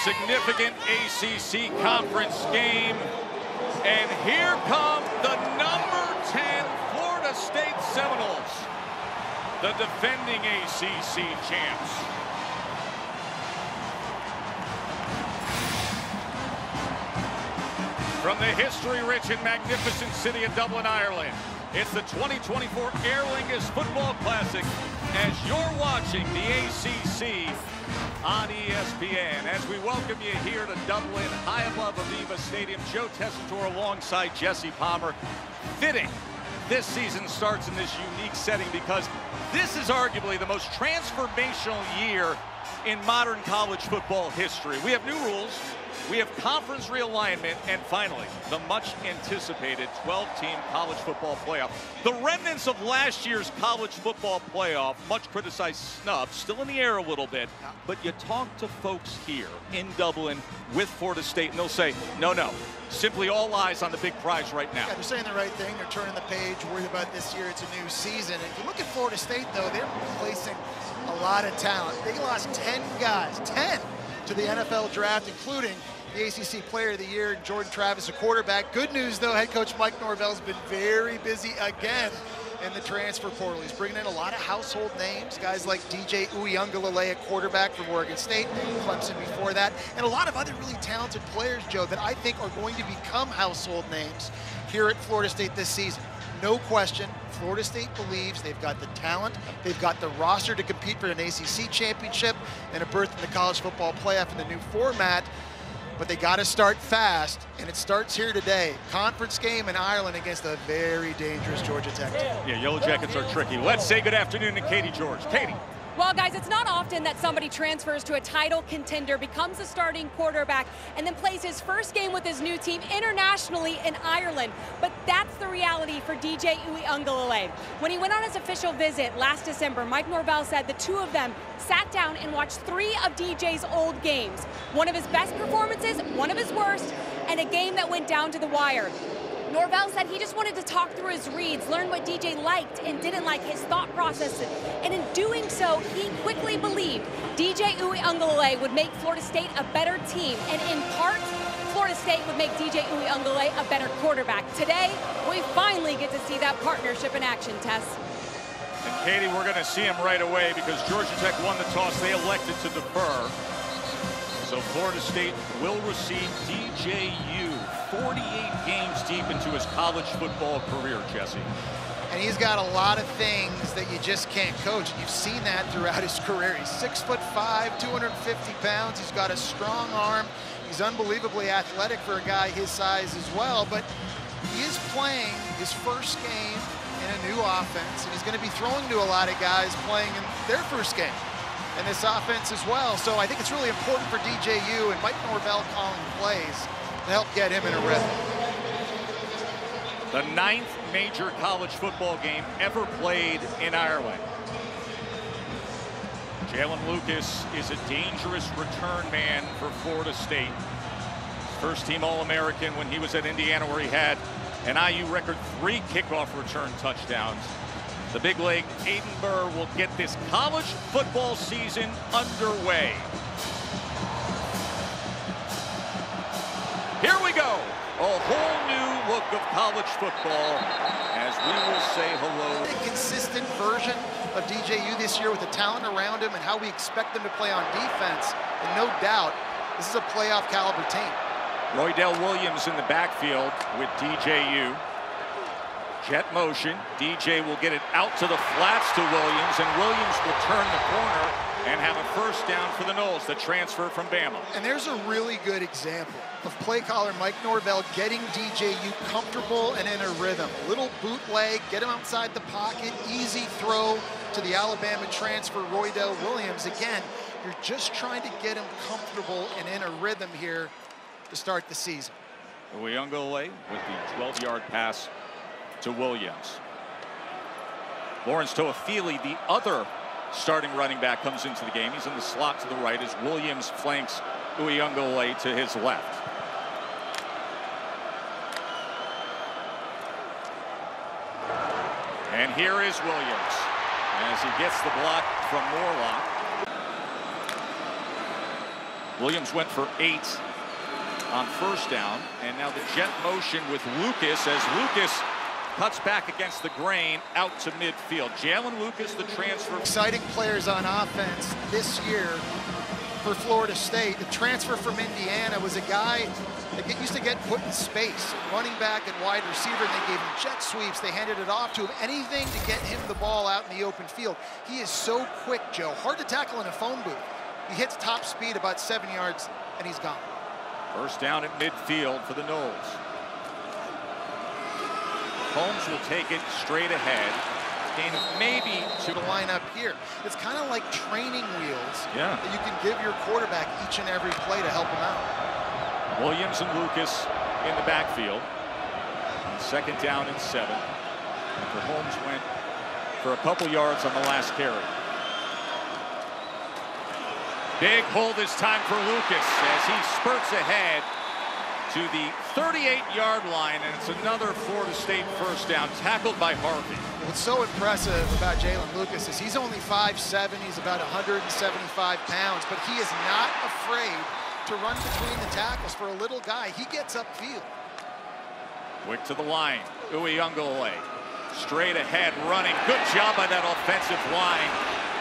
Significant ACC conference game. And here come the number 10 Florida State Seminoles, the defending ACC champs. From the history-rich and magnificent city of Dublin, Ireland, it's the 2024 Aer Lingus Football Classic as you're watching the ACC on ESPN. As we welcome you here to Dublin, high above Aviva Stadium, Joe Tessitore alongside Jesse Palmer. Fitting this season starts in this unique setting because this is arguably the most transformational year in modern college football history. We have new rules. We have conference realignment, and finally, the much-anticipated 12-team college football playoff. The remnants of last year's college football playoff, much criticized snub, still in the air a little bit, but you talk to folks here in Dublin with Florida State, and they'll say, no, simply all eyes on the big prize right now. Yeah, they're saying the right thing. They're turning the page, worried about this year. It's a new season. If you look at Florida State, though, they're replacing a lot of talent. They lost 10 guys, 10 to the NFL draft, including the ACC Player of the Year, Jordan Travis, a quarterback. Good news, though, head coach Mike Norvell's been very busy again in the transfer portal. He's bringing in a lot of household names, guys like DJ Uiagalelei, a quarterback from Oregon State, Clemson before that, and a lot of other really talented players, Joe, that I think are going to become household names here at Florida State this season. No question, Florida State believes they've got the talent, they've got the roster to compete for an ACC championship and a berth in the college football playoff in the new format. But they got to start fast, and it starts here today. Conference game in Ireland against a very dangerous Georgia Tech team. Yeah, Yellow Jackets are tricky. Let's say good afternoon to Katie George. Katie. Well, guys, it's not often that somebody transfers to a title contender, becomes a starting quarterback, and then plays his first game with his new team internationally in Ireland. But that's the reality for DJ Uiagalelei. When he went on his official visit last December, Mike Norvell said the two of them sat down and watched 3 of DJ's old games. One of his best performances, one of his worst, and a game that went down to the wire. Norvell said he just wanted to talk through his reads, learn what DJ liked and didn't like, his thought process. And in doing so, he quickly believed DJ Uiagalelei would make Florida State a better team. And in part, Florida State would make DJ Uiagalelei a better quarterback. Today, we finally get to see that partnership in action, Tess. And Katie, we're going to see him right away because Georgia Tech won the toss. They elected to defer. So Florida State will receive DJU, 48 games deep into his college football career, Jesse. And he's got a lot of things that you just can't coach. You've seen that throughout his career. He's 6'5", 250 pounds. He's got a strong arm. He's unbelievably athletic for a guy his size as well. But he is playing his first game in a new offense, and he's going to be throwing to a lot of guys playing in their first game in this offense as well. So I think it's really important for DJU and Mike Norvell calling plays to help get him in a rhythm. The 9th major college football game ever played in Ireland. Jalen Lucas is a dangerous return man for Florida State. First team All-American when he was at Indiana, where he had an IU record 3 kickoff return touchdowns. The big leg Aiden Burr will get this college football season underway. Here we go. A whole new look of college football as we will say hello. A consistent version of DJU this year with the talent around him and how we expect them to play on defense. And no doubt, this is a playoff caliber team. Roydell Williams in the backfield with DJU. Jet motion. DJ will get it out to the flats to Williams, and Williams will turn the corner and have a first down for the Noles, the transfer from Bama. And there's a really good example of play caller Mike Norvell getting DJU comfortable and in a rhythm. Little bootleg, get him outside the pocket, easy throw to the Alabama transfer, Roydell Williams. Again, you're just trying to get him comfortable and in a rhythm here to start the season. Uiagalelei with the 12-yard pass to Williams. Lawrence Toafili, the other starting running back, comes into the game. He's in the slot to the right as Williams flanks Uiagalelei to his left. And here is Williams as he gets the block from Morlock. Williams went for 8 on first down, and now the jet motion with Lucas as Lucas cuts back against the grain out to midfield. Jalen Lucas, the transfer. Exciting players on offense this year for Florida State. The transfer from Indiana was a guy that used to get put in space, running back and wide receiver, and they gave him jet sweeps. They handed it off to him, anything to get him the ball out in the open field. He is so quick, Joe. Hard to tackle in a phone booth. He hits top speed about 7 yards, and he's gone. First down at midfield for the Noles. Holmes will take it straight ahead. Gain of maybe to the line up here. It's kind of like training wheels that you can give your quarterback each and every play to help him out. Williams and Lucas in the backfield. Second down and 7. After Holmes went for a couple yards on the last carry. Big hole this time for Lucas as he spurts ahead to the 38-yard line, and it's another Florida State first down, tackled by Harvey. What's so impressive about Jalen Lucas is he's only 5'7", he's about 175 pounds, but he is not afraid to run between the tackles. For a little guy, he gets upfield. Quick to the line, Uyunglele. Straight ahead running. Good job by that offensive line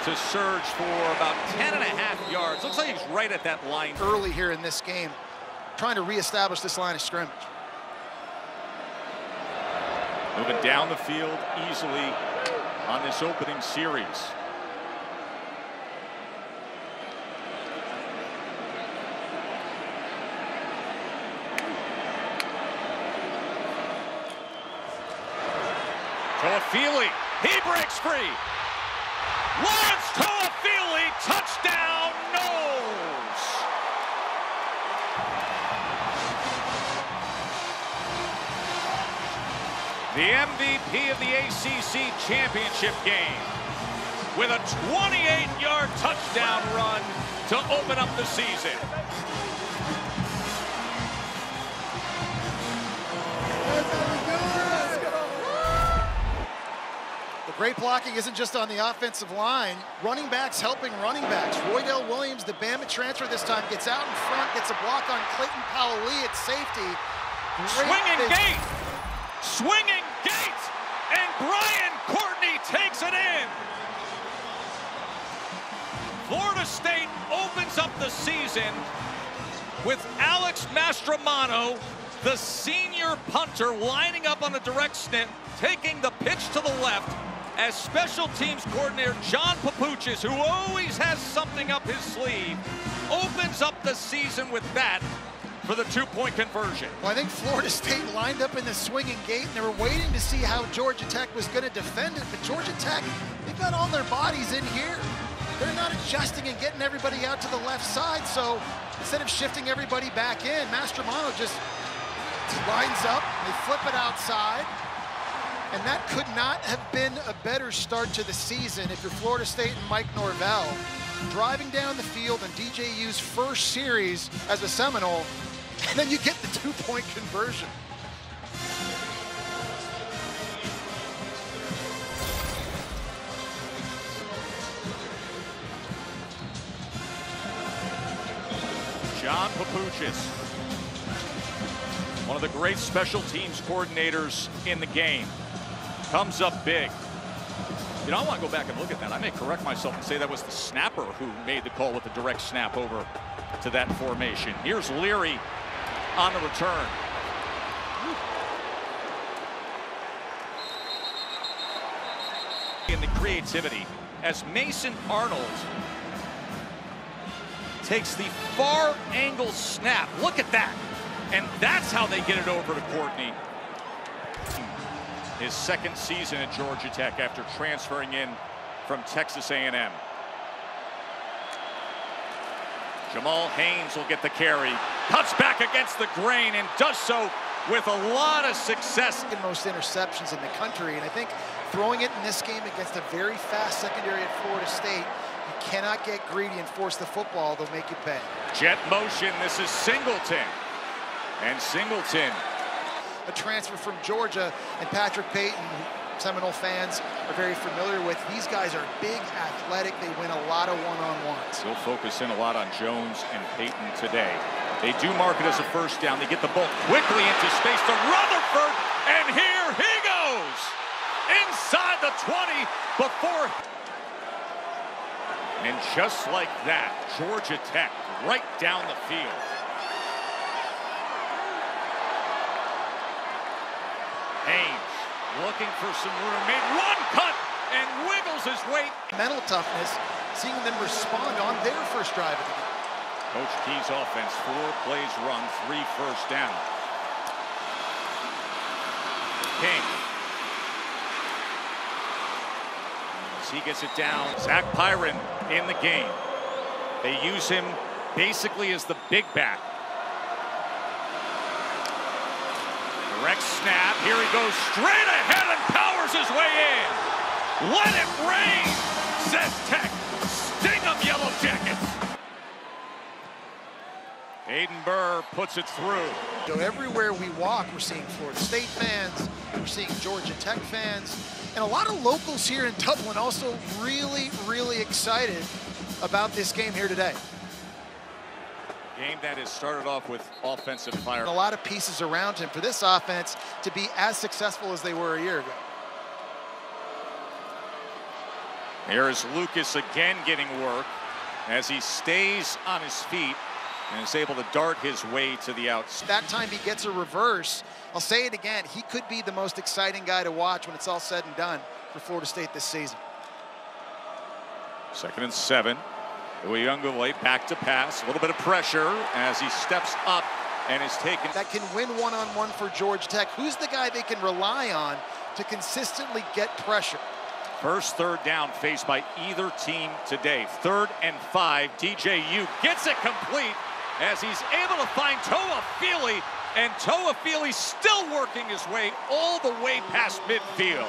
to surge for about 10.5 yards. Looks like he's right at that line. Early here in this game, trying to reestablish this line of scrimmage. Moving down the field easily on this opening series. Toafili, he breaks free. Lawrence Toafili, touchdown, Noles. The MVP of the ACC championship game with a 28-yard touchdown run to open up the season. Great blocking isn't just on the offensive line. Running backs helping running backs. Roydell Williams, the Bama transfer this time, gets out in front, gets a block on Clayton Powell-Lee at safety. Swinging gate, and Brian Courtney takes it in. Florida State opens up the season with Alex Mastromano, the senior punter, lining up on the direct snip, taking the pitch to the left, as special teams coordinator John Papuchis, who always has something up his sleeve, opens up the season with that for the two-point conversion. Well, I think Florida State lined up in the swinging gate, and they were waiting to see how Georgia Tech was going to defend it, but Georgia Tech, they've got all their bodies in here. They're not adjusting and getting everybody out to the left side, so instead of shifting everybody back in, Mastromano just lines up, they flip it outside. And that could not have been a better start to the season if you're Florida State and Mike Norvell. Driving down the field on DJU's first series as a Seminole, and then you get the two-point conversion. John Papuchis, one of the great special teams coordinators in the game, comes up big. You know, I want to go back and look at that. I may correct myself and say that was the snapper who made the call with the direct snap over to that formation. Here's Leary on the return. In the creativity as Mason Arnold takes the far angle snap. Look at that. And that's how they get it over to Courtney. His second season at Georgia Tech after transferring in from Texas A&M. Jamal Haynes will get the carry. Cuts back against the grain and does so with a lot of success. Most interceptions in the country, and I think throwing it in this game against a very fast secondary at Florida State, you cannot get greedy and force the football. They'll make you pay. Jet motion. This is Singleton. And Singleton, a transfer from Georgia, and Patrick Payton, Seminole fans are very familiar with. These guys are big, athletic. They win a lot of one-on-ones. They'll focus in a lot on Jones and Payton today. They do mark it as a first down. They get the ball quickly into space to Rutherford, and here he goes! Inside the 20 before. And just like that, Georgia Tech right down the field. Haynes looking for some room, made one cut and wiggles his way. Mental toughness, seeing them respond on their first drive of the game. Coach Key's offense, 4 plays run, 3 first down. King. As he gets it down, Zach Pyron in the game. They use him basically as the big back. Direct snap, here he goes straight ahead and powers his way in. Let it rain, says Tech. Sting 'em, Yellow Jackets. Aiden Burr puts it through. So everywhere we walk, we're seeing Florida State fans, we're seeing Georgia Tech fans, and a lot of locals here in Dublin also really, really excited about this game here today. Game that has started off with offensive fire. A lot of pieces around him for this offense to be as successful as they were a year ago. Here is Lucas again getting work as he stays on his feet and is able to dart his way to the outside. That time he gets a reverse. I'll say it again, he could be the most exciting guy to watch when it's all said and done for Florida State this season. 2nd and 7. Uyunglele back to pass. A little bit of pressure as he steps up and is taken. That can win one-on-one for Georgia Tech. Who's the guy they can rely on to consistently get pressure? First 3rd down faced by either team today. 3rd and 5. DJU gets it complete as he's able to find Toa Feely, and Toa Feely still working his way all the way past midfield.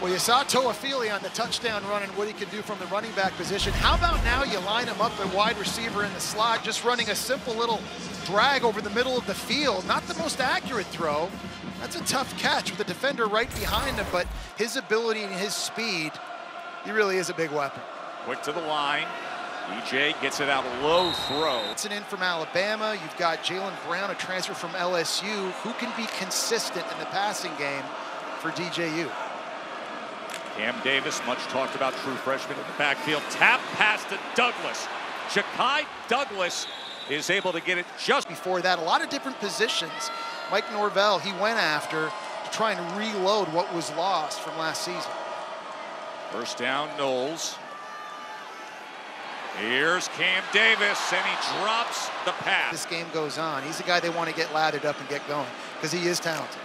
Well, you saw Toa Feely on the touchdown run and what he can do from the running back position. How about now you line him up at wide receiver in the slot, just running a simple little drag over the middle of the field. Not the most accurate throw. That's a tough catch with the defender right behind him, but his ability and his speed, he really is a big weapon. Quick to the line. DJ gets it out, low throw. It's an in from Alabama. You've got Jalen Brown, a transfer from LSU, who can be consistent in the passing game for DJU. Cam Davis, much talked about, true freshman in the backfield. Tap pass to Douglas. Ja'Kai Douglas is able to get it just before that. A lot of different positions. Mike Norvell, he went after to try and reload what was lost from last season. First down, Knowles. Here's Cam Davis, and he drops the pass. This game goes on. He's the guy they want to get lathered up and get going because he is talented.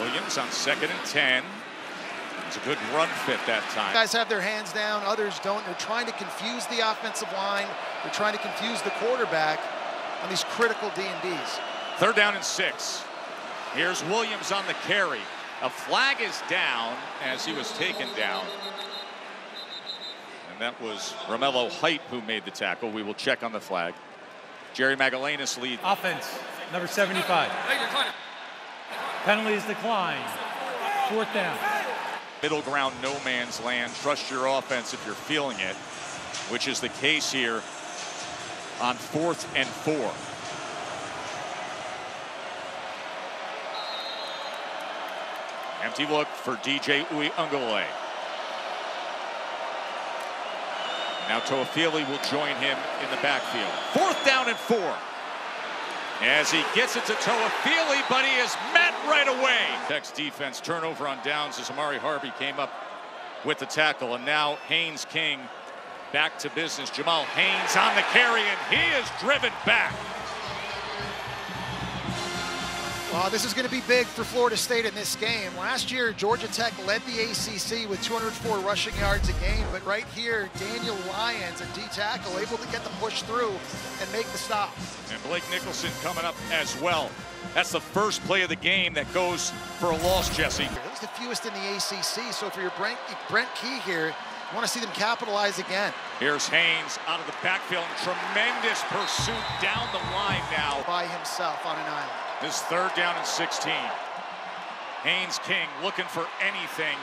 Williams on 2nd and 10. It's a good run fit that time. Guys have their hands down, others don't. They're trying to confuse the offensive line. They're trying to confuse the quarterback on these critical D&Ds. 3rd down and 6. Here's Williams on the carry. A flag is down as he was taken down. And that was Romello Height who made the tackle. We will check on the flag. Jerry Magallanes lead. Offense, number 75. Penalties declined. 4th down. Middle ground, no man's land. Trust your offense if you're feeling it, which is the case here on 4th and 4. Empty look for DJ Uyunglele. Now Toa Feely will join him in the backfield. 4th down and 4. As he gets it to Toa Feely, but he is met right away. Tech's defense turnover on downs as Amari Harvey came up with the tackle. And now Haynes King back to business. Jamal Haynes on the carry, and he is driven back. Well, this is going to be big for Florida State in this game. Last year, Georgia Tech led the ACC with 204 rushing yards a game, but right here, Daniel Lyons, a D tackle, able to get the push through and make the stop. And Blake Nicholson coming up as well. That's the first play of the game that goes for a loss, Jesse. It was the fewest in the ACC, so for your Brent Key here, I want to see them capitalize again. Here's Haynes out of the backfield. Tremendous pursuit down the line now. By himself on an island. This 3rd down and 16. Haynes King looking for anything,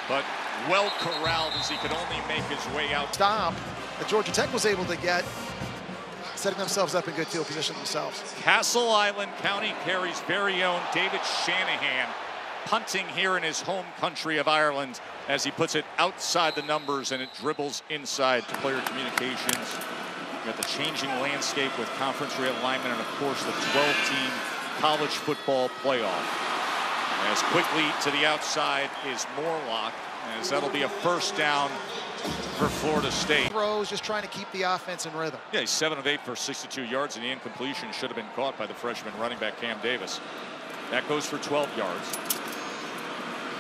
but well corralled as he could only make his way out. Stop that Georgia Tech was able to get, setting themselves up in good field position themselves. Castle Island County Kerry's very own David Shanahan punting here in his home country of Ireland as he puts it outside the numbers and it dribbles inside to player communications. You got the changing landscape with conference realignment and, of course, the 12-team college football playoff. As quickly to the outside is Morlock, as that'll be a 1st down for Florida State. Throws, just trying to keep the offense in rhythm. Yeah, he's 7 of 8 for 62 yards, and the incompletion should have been caught by the freshman running back Cam Davis. That goes for 12 yards.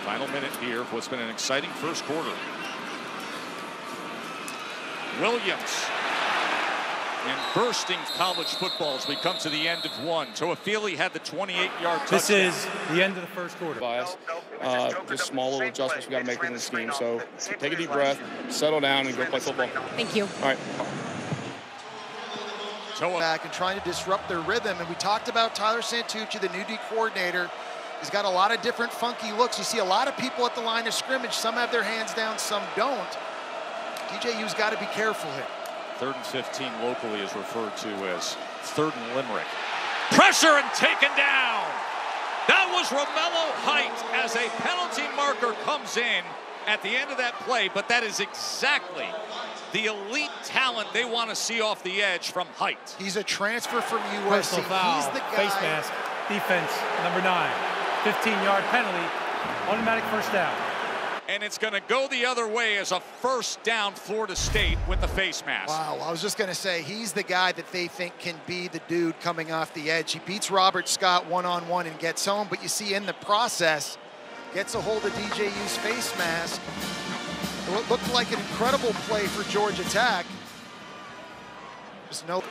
Final minute here of what's been an exciting 1st quarter. Williams. And bursting college football as we come to the end of one. Toafili had the 28-yard touchdown. This is the end of the 1st quarter. Bias. Just small little adjustments we got to make within the scheme. So take a deep breath, settle down, and go play football. Thank you. All right. Back and trying to disrupt their rhythm. And we talked about Tyler Santucci, the new D coordinator. He's got a lot of different funky looks. You see a lot of people at the line of scrimmage. Some have their hands down, some don't. DJU's got to be careful here. 3rd and 15 locally is referred to as 3rd and Limerick. Pressure and taken down. That was Romello Height as a penalty marker comes in at the end of that play, but that is exactly the elite talent they want to see off the edge from Height. He's a transfer from USC. Personal foul, He's the guy. face mask, defense, number 9. 15-yard penalty, automatic 1st down. And it's going to go the other way as a 1st down Florida State with the face mask. Wow, I was just going to say, he's the guy that they think can be the dude coming off the edge. He beats Robert Scott one-on-one and gets home, but you see in the process, gets a hold of DJU's face mask. It looked like an incredible play for Georgia Tech. Just no.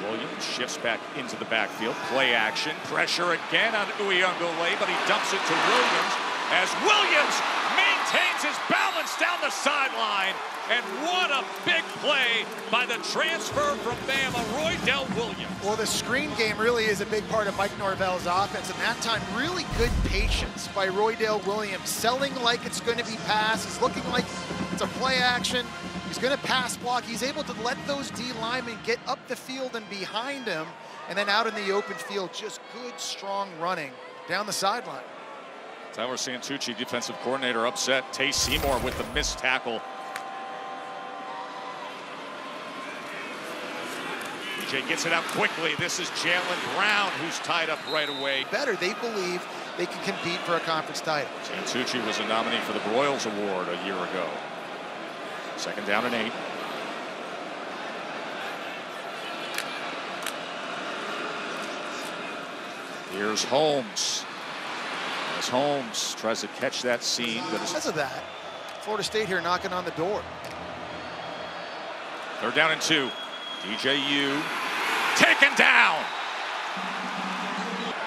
Williams shifts back into the backfield. Play action. Pressure again on Uyunglele, but he dumps it to Williams as Williams maintains his balance down the sideline. And what a big play by the transfer from Bama, Roydell Williams. Well, the screen game really is a big part of Mike Norvell's offense, and that time really good patience by Roydell Williams, selling like it's going to be pass. He's looking like it's a play action. He's going to pass block. He's able to let those D linemen get up the field and behind him, and then out in the open field, just good, strong running down the sideline. Tyler Santucci, defensive coordinator, upset. Tay Seymour with the missed tackle. DJ gets it out quickly. This is Jalen Brown, who's tied up right away. Better, they believe they can compete for a conference title. Santucci was a nominee for the Broyles Award a year ago. 2nd down and 8. Here's Holmes. As Holmes tries to catch that seam. Because of that, Florida State here knocking on the door. 3rd down and 2. DJU taken down.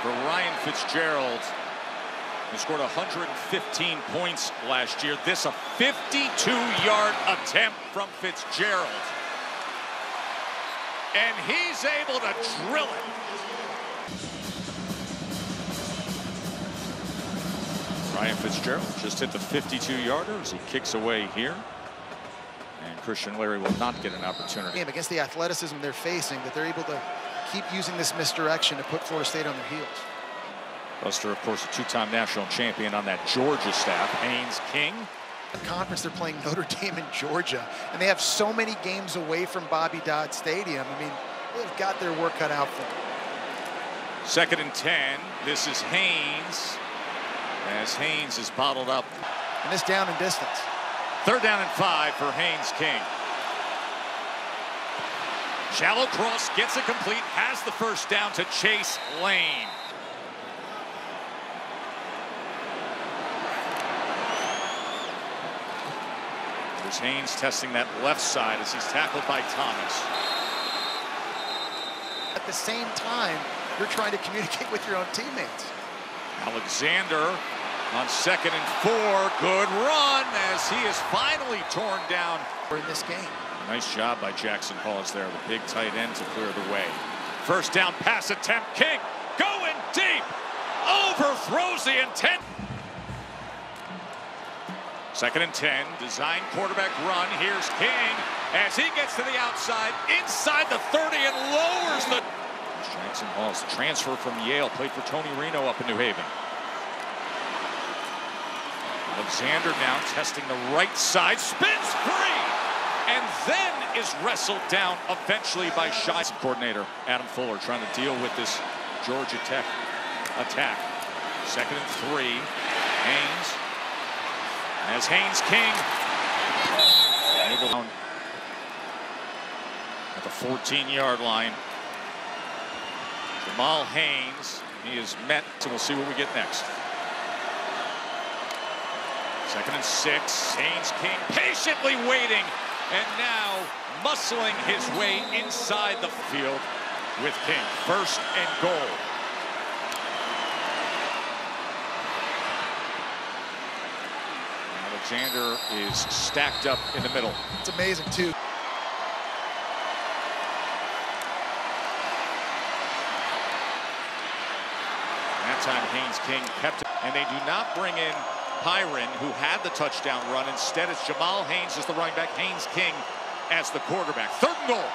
For Ryan Fitzgerald, who scored 115 points last year. This a 52-yard attempt from Fitzgerald. And he's able to drill it. Ryan Fitzgerald just hit the 52-yarder as he kicks away here. And Christian Larry will not get an opportunity. Against the athleticism they're facing, that they're able to keep using this misdirection to put Florida State on their heels. Buster, of course, a 2-time national champion on that Georgia staff. Haynes King. The conference, they're playing Notre Dame in Georgia, and they have so many games away from Bobby Dodd Stadium. I mean, they've got their work cut out for them. 2nd and 10. This is Haynes. As Haynes is bottled up. And this down and distance. 3rd down and 5 for Haynes King. Shallow cross, gets it complete, has the 1st down to Chase Lane. There's Haynes testing that left side as he's tackled by Thomas. At the same time, you're trying to communicate with your own teammates. Alexander on 2nd and 4. Good run as he is finally torn down. In this game. Nice job by Jackson Hawes there, the big tight end to clear the way. First down pass attempt. King going deep. Overthrows the intent. 2nd and 10. Design quarterback run. Here's King as he gets to the outside, inside the 30 and lowers the... Jackson Hawes, transfer from Yale, played for Tony Reno up in New Haven. Alexander now testing the right side, spins free, and then is wrestled down eventually by Shine's coordinator Adam Fuller, trying to deal with this Georgia Tech attack. 2nd and 3. Haynes. As Haynes King able down at the 14-yard line. Jamal Haynes, he is met, so we'll see what we get next. 2nd and 6. Haynes King patiently waiting, and now muscling his way inside the field with King. 1st and goal. Alexander is stacked up in the middle. It's amazing, too. That time Haynes King kept it, and they do not bring in Pyron, who had the touchdown run. Instead, it's Jamal Haynes as the running back, Haynes King as the quarterback. 3rd and goal.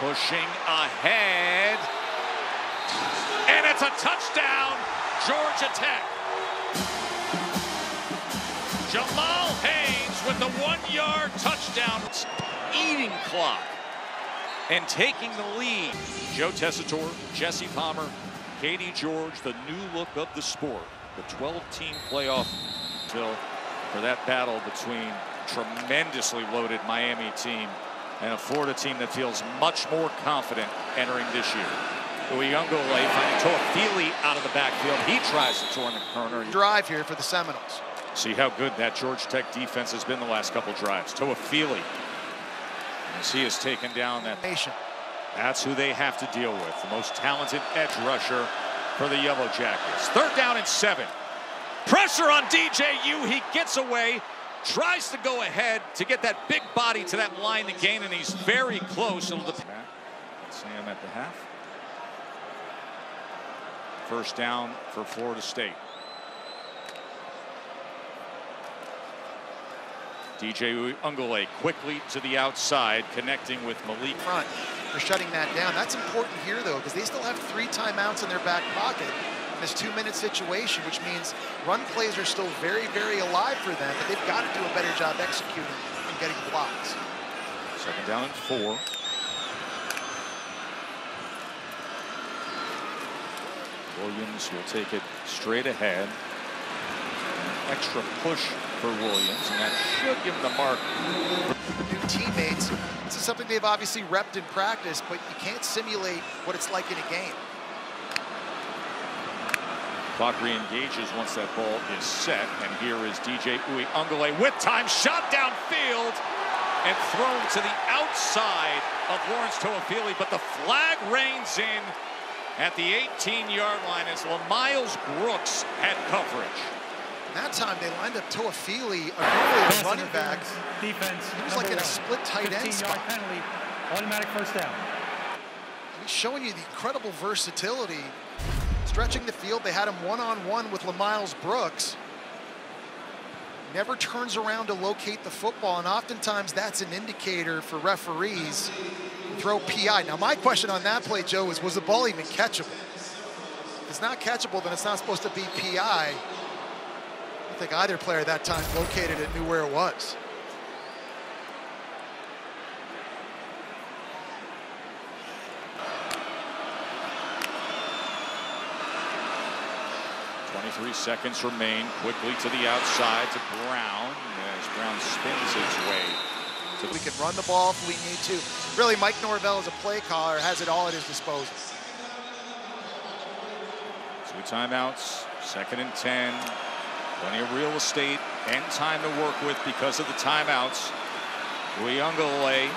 Pushing ahead. And it's a touchdown, Georgia Tech. Jamal Haynes with the 1-yard touchdown. Eating clock and taking the lead. Joe Tessitore, Jesse Palmer, Katie George, the new look of the sport. The 12-team playoff for that battle between tremendously loaded Miami team and a Florida team that feels much more confident entering this year. Uyunglele finding Toafili out of the backfield. He tries to turn the corner. Drive here for the Seminoles. See how good that Georgia Tech defense has been the last couple drives. Toafili, as he has taken down that nation. That's who they have to deal with. The most talented edge rusher for the Yellow Jackets. 3rd down and 7. Pressure on DJU. He gets away, tries to go ahead to get that big body to that line to gain, and he's very close. Let's see him at the half. 1st down for Florida State. DJ Uyunglele quickly to the outside, connecting with Malik. Front. They're shutting that down. That's important here, though, because they still have 3 timeouts in their back pocket in this 2-minute situation, which means run plays are still very, very alive for them, but they've got to do a better job executing and getting blocks. 2nd down and 4. Williams will take it straight ahead. An extra push for Williams, and that should give him the mark. New teammates, this is something they've obviously repped in practice, but you can't simulate what it's like in a game. Clock re-engages once that ball is set, and here is DJ Uyunglele with time, shot downfield, and thrown to the outside of Lawrence Toafili, but the flag reigns in at the 18-yard line as LaMiles Brooks had coverage. That time they lined up Toafili, a running back. Defense. He was like in a split tight end spot. Penalty, automatic 1st down. He's showing you the incredible versatility. Stretching the field, they had him one-on-one with LaMiles Brooks. Never turns around to locate the football, and oftentimes that's an indicator for referees to throw PI. Now, my question on that play, Joe, is was the ball even catchable? If it's not catchable, then it's not supposed to be PI. I think either player at that time located it, knew where it was. Three seconds remain. Quickly to the outside to Brown as Brown spins his way. We can run the ball if we need to. Really, Mike Norvell as a play caller has it all at his disposal. 2 timeouts, 2nd and 10. Plenty of real estate and time to work with because of the timeouts. Uyunglele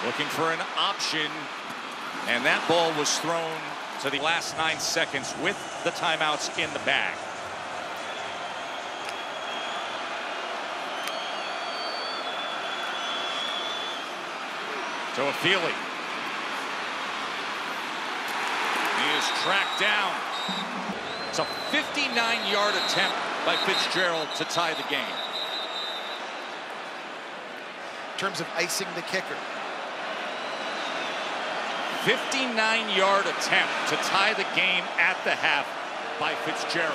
looking for an option, and that ball was thrown to the last 9 seconds with the timeouts in the bag. To Feely. He is tracked down. It's a 59-yard attempt by Fitzgerald to tie the game. In terms of icing the kicker. 59-yard attempt to tie the game at the half by Fitzgerald.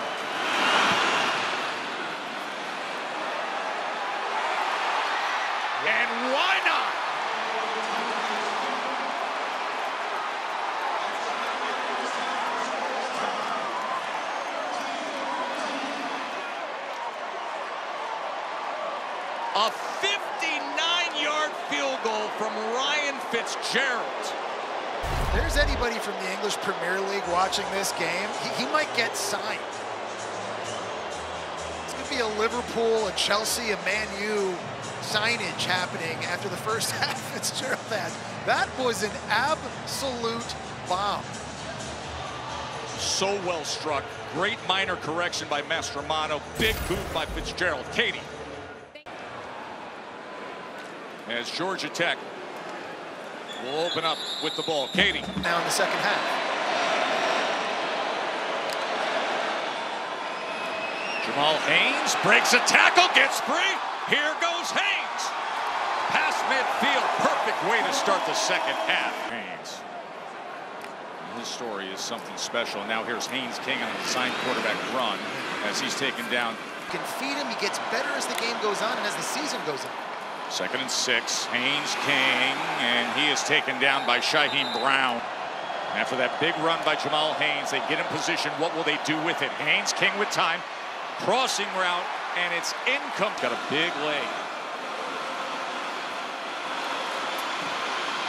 And why not? A 59-yard field goal from Ryan Fitzgerald. There's anybody from the English Premier League watching this game, he might get signed. It's going to be a Liverpool, a Chelsea, a Man U signage happening after the first half. Fitzgerald had. That was an absolute bomb. So well struck. Great minor correction by Mastromano. Big boot by Fitzgerald. Katie. As Georgia Tech will open up with the ball. Katie. Now in the second half. Jamal Haynes breaks a tackle, gets free. Here goes Haynes. Past midfield. Perfect way to start the second half. Haynes. His story is something special. Now here's Haynes King on a designed quarterback run as he's taken down. You can feed him. He gets better as the game goes on and as the season goes on. 2nd and 6, Haynes King, and he is taken down by Shaheem Brown. After that big run by Jamal Haynes, they get in position. What will they do with it? Haynes King with time, crossing route, and it's incomplete. Got a big leg.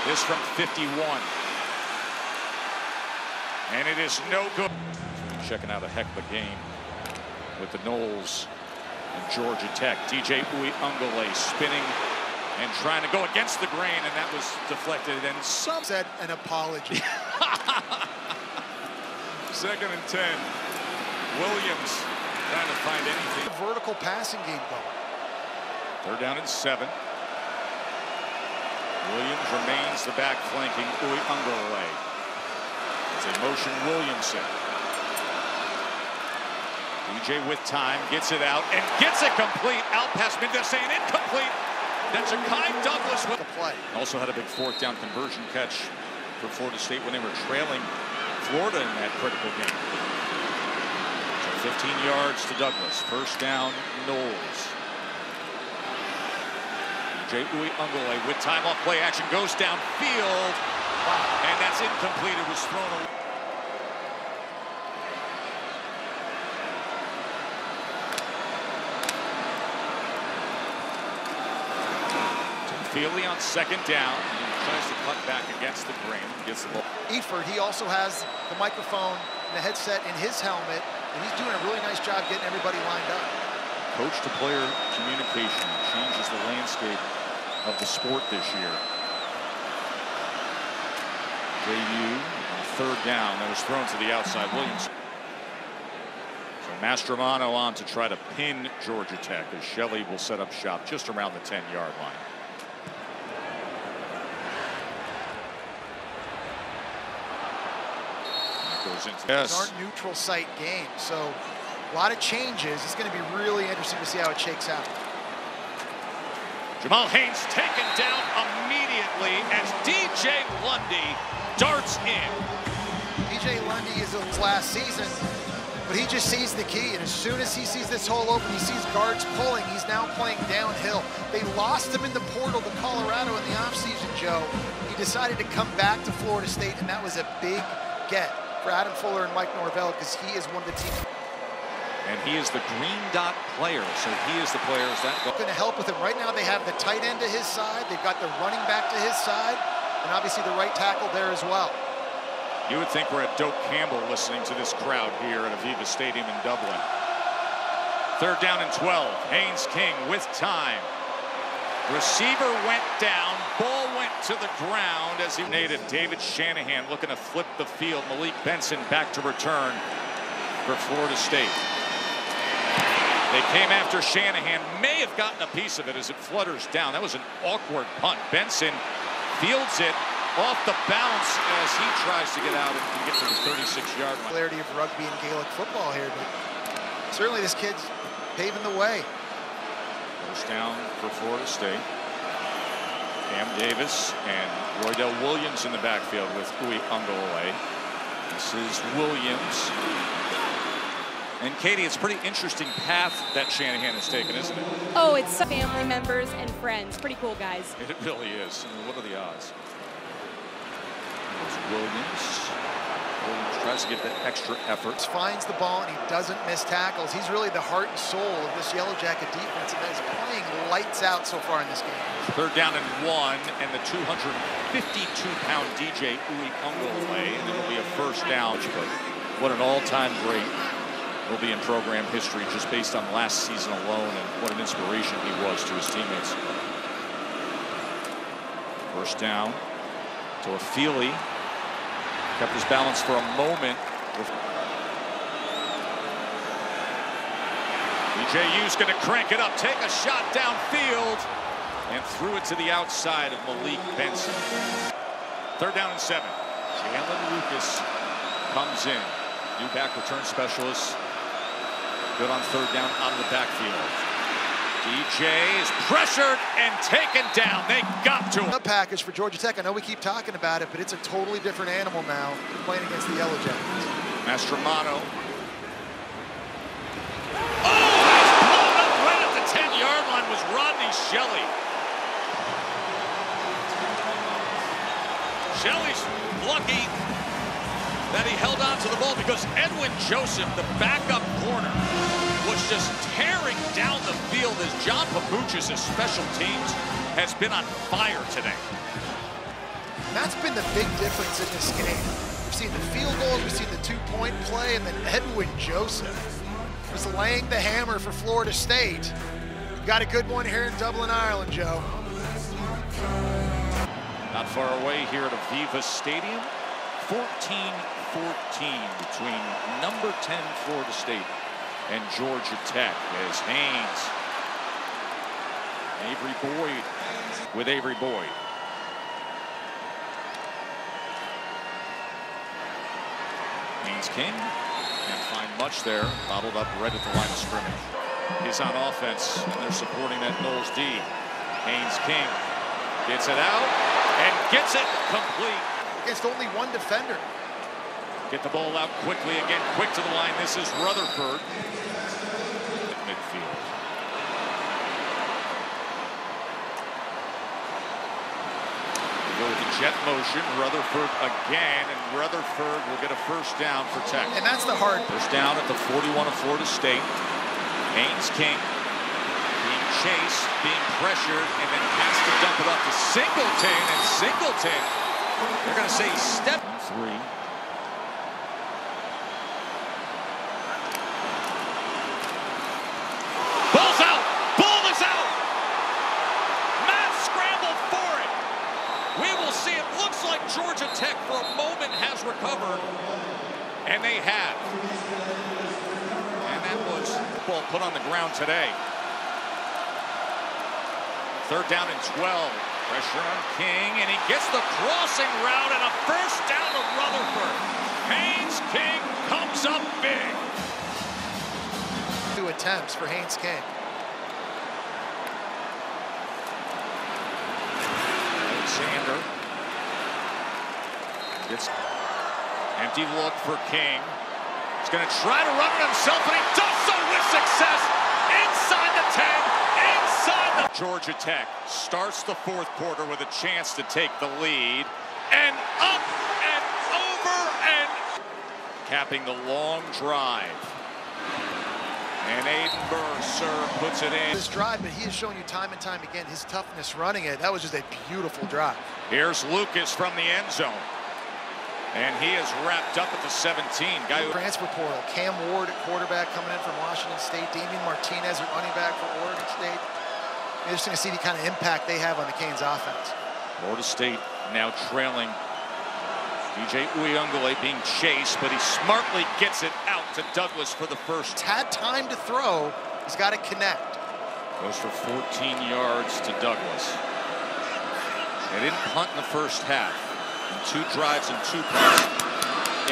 This from 51. And it is no good. Checking out a heck of a game with the Knowles and Georgia Tech. DJ Uiagalelei spinning and trying to go against the grain, and that was deflected. And some said an apology. 2nd and 10. Williams trying to find anything. The vertical passing game going. 3rd down and 7. Williams remains the back flanking Uiagalelei. It's a motion Williamson. DJ with time, gets it out, and gets it complete. Out past midfield, saying incomplete. That's Ja'Kai Douglas with the play. Also had a big 4th down conversion catch for Florida State when they were trailing Florida in that critical game. So 15 yards to Douglas. 1st down, Knowles. DJ Uiagalelei with time off play action goes downfield. And that's incomplete. It was thrown away. Feely on 2nd down. He tries to cut back against the grain. Gets the ball. Eford, he also has the microphone and the headset in his helmet, and he's doing a really nice job getting everybody lined up. Coach-to-player communication changes the landscape of the sport this year. JU on 3rd down. That was thrown to the outside. Williams. So Mastromano on to try to pin Georgia Tech as Shelley will set up shop just around the 10-yard line. These aren't neutral site games, so a lot of changes. It's going to be really interesting to see how it shakes out. Jamal Haynes taken down immediately as DJ Lundy darts in. DJ Lundy is his last season, but he just sees the key, and as soon as he sees this hole open, he sees guards pulling. He's now playing downhill. They lost him in the portal to Colorado in the offseason, Joe. He decided to come back to Florida State, and that was a big get for Adam Fuller and Mike Norvell, because he is one of the teams. And he is the green dot player, so he is the player that going to help with him. Right now they have the tight end to his side, they've got the running back to his side, and obviously the right tackle there as well. You would think we're at Doak Campbell listening to this crowd here at Aviva Stadium in Dublin. 3rd down and 12. Haynes King with time. Receiver went down. ball went to the ground as he native. David Shanahan looking to flip the field. Malik Benson back to return for Florida State. They came after Shanahan, may have gotten a piece of it as it flutters down. That was an awkward punt. Benson fields it off the bounce as he tries to get out and get to the 36-yard line. Clarity of rugby and Gaelic football here, but certainly this kid's paving the way. First down for Florida State. Cam Davis and Roydell Williams in the backfield with Uwe Ungolaway. This is Williams. And Katie, it's a pretty interesting path that Shanahan has taken, isn't it? Oh, it's family members and friends. Pretty cool, guys. It really is. I mean, what are the odds? There's Williams. Williams tries to get that extra effort. Finds the ball and he doesn't miss tackles. He's really the heart and soul of this Yellow Jacket defense, and he's playing lights out so far in this game. Third down and 1, and the 252-pound DJ Uwe Ungolaway, and it'll be a first down. But what an all-time great will be in program history just based on last season alone, and what an inspiration he was to his teammates. First down to Feely. Kept his balance for a moment. DJU's going to crank it up, take a shot downfield, and threw it to the outside of Malik Benson. Third down and 7. Jalen Lucas comes in. New back return specialist. Good on third down out of the backfield. DJ is pressured and taken down. They got to him. The package for Georgia Tech. I know we keep talking about it, but it's a totally different animal now playing against the Yellow Jackets. Mastromano. Oh, he's blown up right at the 10-yard line was Rodney Shelley. Shelley's lucky that he held on to the ball because Edwin Joseph, the backup corner, was just tearing down the field as John Papuchis' special teams has been on fire today. And that's been the big difference in this game. We've seen the field goals, we've seen the two-point play, and then Edwin Joseph was laying the hammer for Florida State. We've got a good one here in Dublin, Ireland, Joe. Not far away here at Aviva Stadium. 14-14 between number 10 Florida State and Georgia Tech as Haynes. Avery Boyd with Avery Boyd. Haynes King can't find much there. Bottled up right at the line of scrimmage. He's on offense, and they're supporting that Knowles D. Haynes King gets it out and gets it complete. Against only one defender. Get the ball out quickly again, quick to the line. This is Rutherford at midfield. Go with the jet motion, Rutherford again, and Rutherford will get a first down for Tech. And that's the hard. First down at the 41 of Florida State. Haynes King being chased, being pressured, and then has to dump it off to Singleton, and Singleton, they're going to say step 3. Ball's out! Ball is out! Matt scrambled for it. We will see. It looks like Georgia Tech for a moment has recovered, and they have. And that was ball put on the ground today. Third down and 12. Pressure on King, and he gets the crossing route and a first down to Rutherford. Haynes King comes up big. 2 attempts for Haynes King. Alexander gets empty look for King. He's going to try to run it himself, and he does so with success inside the 10. Georgia Tech starts the fourth quarter with a chance to take the lead, and up and over and capping the long drive. And Aiden Burr puts it in. This drive, but he has shown you time and time again his toughness running it. That was just a beautiful drive. Here's Lucas from the end zone. And he is wrapped up at the 17. Guy who transfer portal. Cam Ward at quarterback coming in from Washington State. Damian Martinez at running back for Oregon State. Interesting to see the kind of impact they have on the Canes offense. Florida State now trailing. DJ Uyunglele being chased, but he smartly gets it out to Douglas for the first. Had time to throw. He's got to connect. Goes for 14 yards to Douglas. They didn't punt in the first half. And 2 drives and 2 punts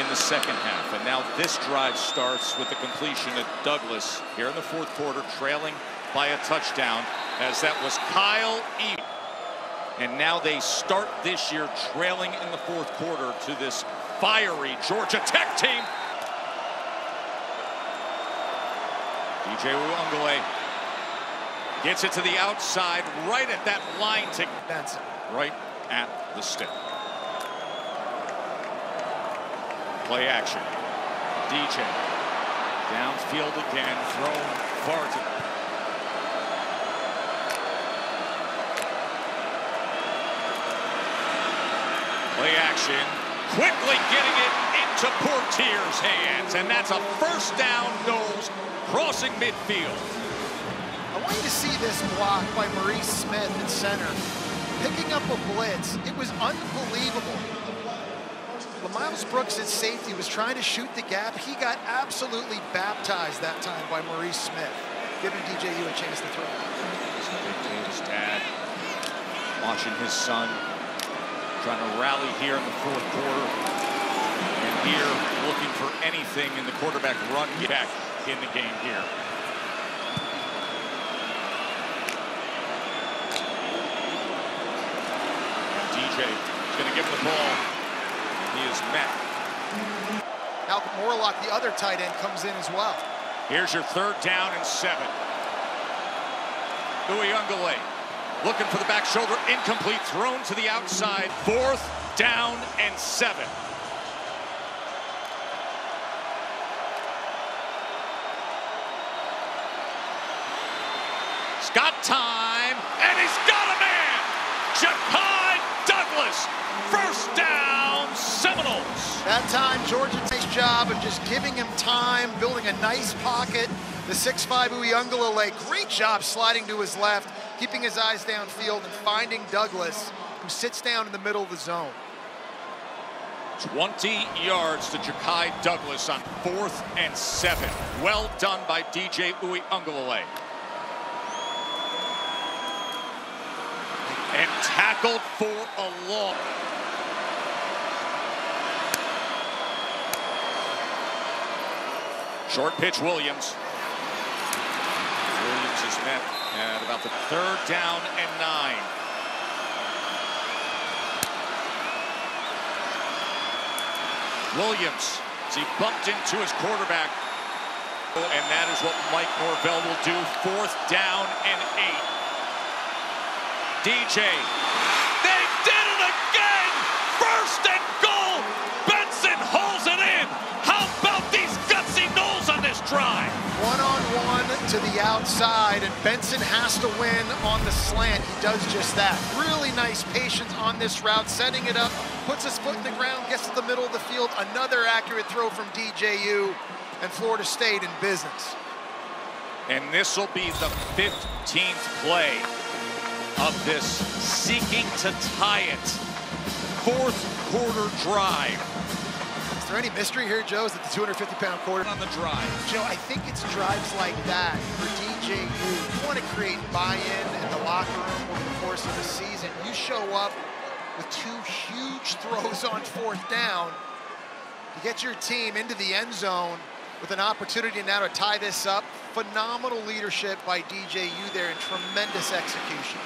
in the second half. And now this drive starts with the completion of Douglas here in the 4th quarter, trailing by a touchdown, as that was Kyle E. And now they start this year trailing in the 4th quarter to this fiery Georgia Tech team. DJ Uyunglele gets it to the outside, right at that line to Benson. Right at the stick. Play action. DJ downfield again, thrown far to. Play action, quickly getting it into Portier's hands, and that's a first down, Knowles, crossing midfield. I want you to see this block by Maurice Smith at center. Picking up a blitz, it was unbelievable. LaMiles Brooks at safety was trying to shoot the gap. He got absolutely baptized that time by Maurice Smith, giving DJU a chance to throw. His dad watching his son trying to rally here in the 4th quarter, and here looking for anything in the quarterback run back in the game here. DJ is going to give him the ball. He is met. Malcolm Morlock, the other tight end, comes in as well. Here's your 3rd down and 7. Uyunglele looking for the back shoulder, incomplete, thrown to the outside. 4th down and 7. He's got time, and he's got a man! Ja'Kai Douglas, first down, Seminoles. That time, Georgia, nice job of just giving him time, building a nice pocket. The 6'5" Uyunglele, great job sliding to his left, keeping his eyes downfield and finding Douglas, who sits down in the middle of the zone. 20 yards to Ja'Kai Douglas on 4th and 7. Well done by DJ Uyunglele. And tackled for a loss. Short pitch, Williams. Williams is met at about the 3rd down and 9. Williams, as he bumped into his quarterback. And that is what Mike Norvell will do. 4th down and 8. DJ, they did it again! 1st and goal! Benson holds it in! How about these gutsy Knowles on this drive? One-on-one to the outside, and Benson has to win on the slant. He does just that. Really nice patience on this route, setting it up, puts his foot in the ground, gets to the middle of the field. Another accurate throw from DJU, and Florida State in business. And this will be the 15th play of this seeking to tie it 4th quarter drive. Is there any mystery here, Joe? Is it the 250-pound quarterback on the drive? Joe, I think it's drives like that for DJU. You want to create buy-in in the locker room over the course of the season. You show up with 2 huge throws on 4th down to get your team into the end zone with an opportunity now to tie this up. Phenomenal leadership by DJU there and tremendous execution.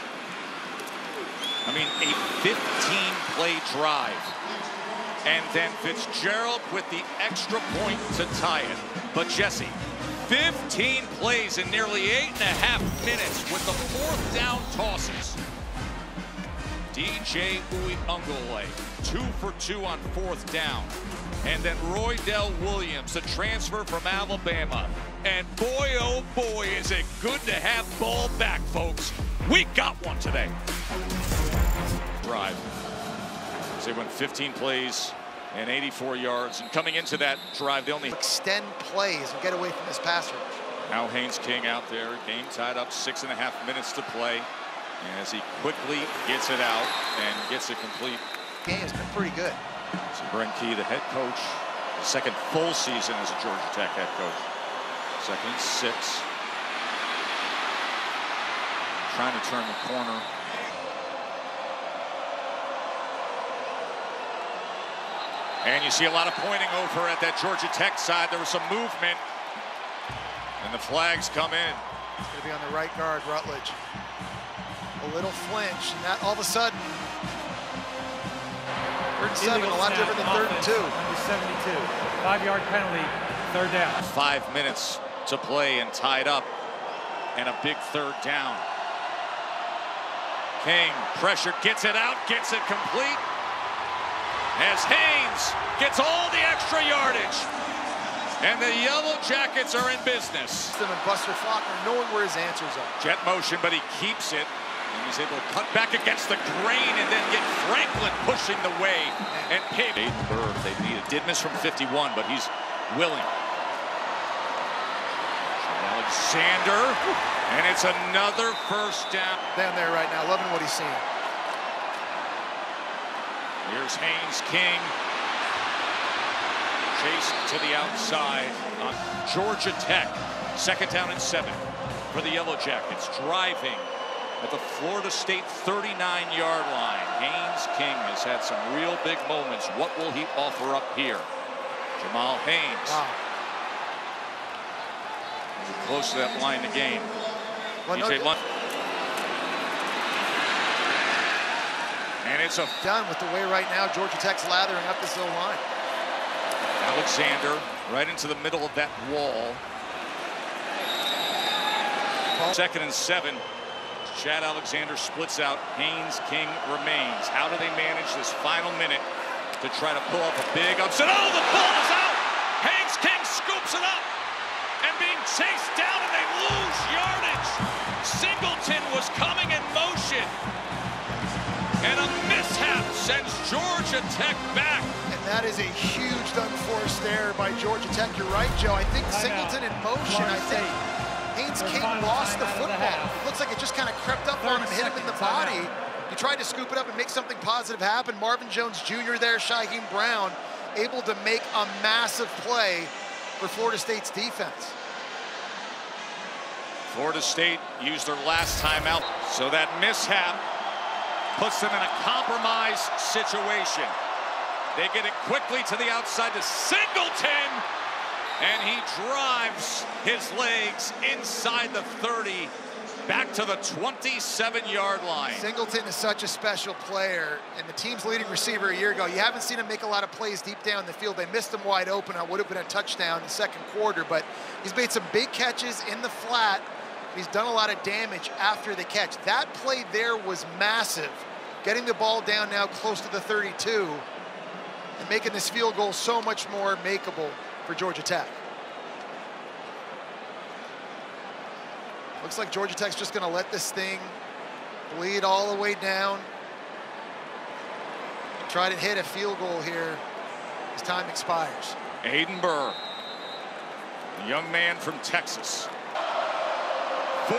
I mean, a 15-play drive. And then Fitzgerald with the extra point to tie it. But Jesse, 15 plays in nearly 8.5 minutes with the 4th down tosses. DJ Uyunglele, 2 for 2 on 4th down. And then Roydell Williams, a transfer from Alabama. And boy, oh boy, is it good to have ball back, folks. We got one today. Drive. So they went 15 plays and 84 yards. And coming into that drive, they only extend plays and get away from this pass rush. Now Haynes King out there, game tied up, 6.5 minutes to play. As he quickly gets it out and gets it complete. Game has been pretty good. So Brent Key, the head coach, his second full season as a Georgia Tech head coach. Second and 6. Trying to turn the corner. And you see a lot of pointing over at that Georgia Tech side. There was some movement. And the flags come in. It's going to be on the right guard, Rutledge. A little flinch, and that all of a sudden, 3rd and 7, a lot different than 3rd and 2. Number 72, 5-yard penalty, 3rd down. 5 minutes to play and tied up, and a big 3rd down. King, pressure, gets it out, gets it complete. As Haynes gets all the extra yardage. And the Yellow Jackets are in business. And Buster Faulkner knowing where his answers are. Jet motion, but he keeps it. And he's able to cut back against the grain and then get Franklin pushing the way. And Pig. Aiden Burr, they needed. Did miss from 51, but he's willing. Alexander, and it's another 1st down. Down there right now, loving what he's seeing. Here's Haynes King. Chase to the outside on Georgia Tech. 2nd down and 7 for the Yellow Jackets. Driving at the Florida State 39-yard line. Haynes King has had some real big moments. What will he offer up here? Jamal Haynes. Wow. Close to that line to gain. Well, And it's a done with the way right now Georgia Tech's lathering up this little line. Alexander right into the middle of that wall. 2nd and 7. Chad Alexander splits out. Haynes King remains. How do they manage this final minute to try to pull up a big upset? Oh, the ball is out! Haynes King scoops it up and being chased down, and they lose yardage. Singleton was coming in motion, and a mishap sends Georgia Tech back. And that is a huge unforced error by Georgia Tech. You're right, Joe. I think Singleton in motion. I think Haynes King lost the football. It looks like it just kind of crept up on him, hit him in the body. He tried to scoop it up and make something positive happen. Marvin Jones Jr. there, Shaheem Brown, able to make a massive play for Florida State's defense. Florida State used their last timeout, so that mishap puts them in a compromised situation. They get it quickly to the outside to Singleton, and he drives his legs inside the 30, back to the 27-yard line. Singleton is such a special player, and the team's leading receiver a year ago. You haven't seen him make a lot of plays deep down the field. They missed him wide open. It would have been a touchdown in the 2nd quarter, but he's made some big catches in the flat. He's done a lot of damage after the catch. That play there was massive. Getting the ball down now close to the 32 and making this field goal so much more makeable for Georgia Tech. Looks like Georgia Tech's just going to let this thing bleed all the way down. Try to hit a field goal here as time expires. Aiden Burr, a young man from Texas. 44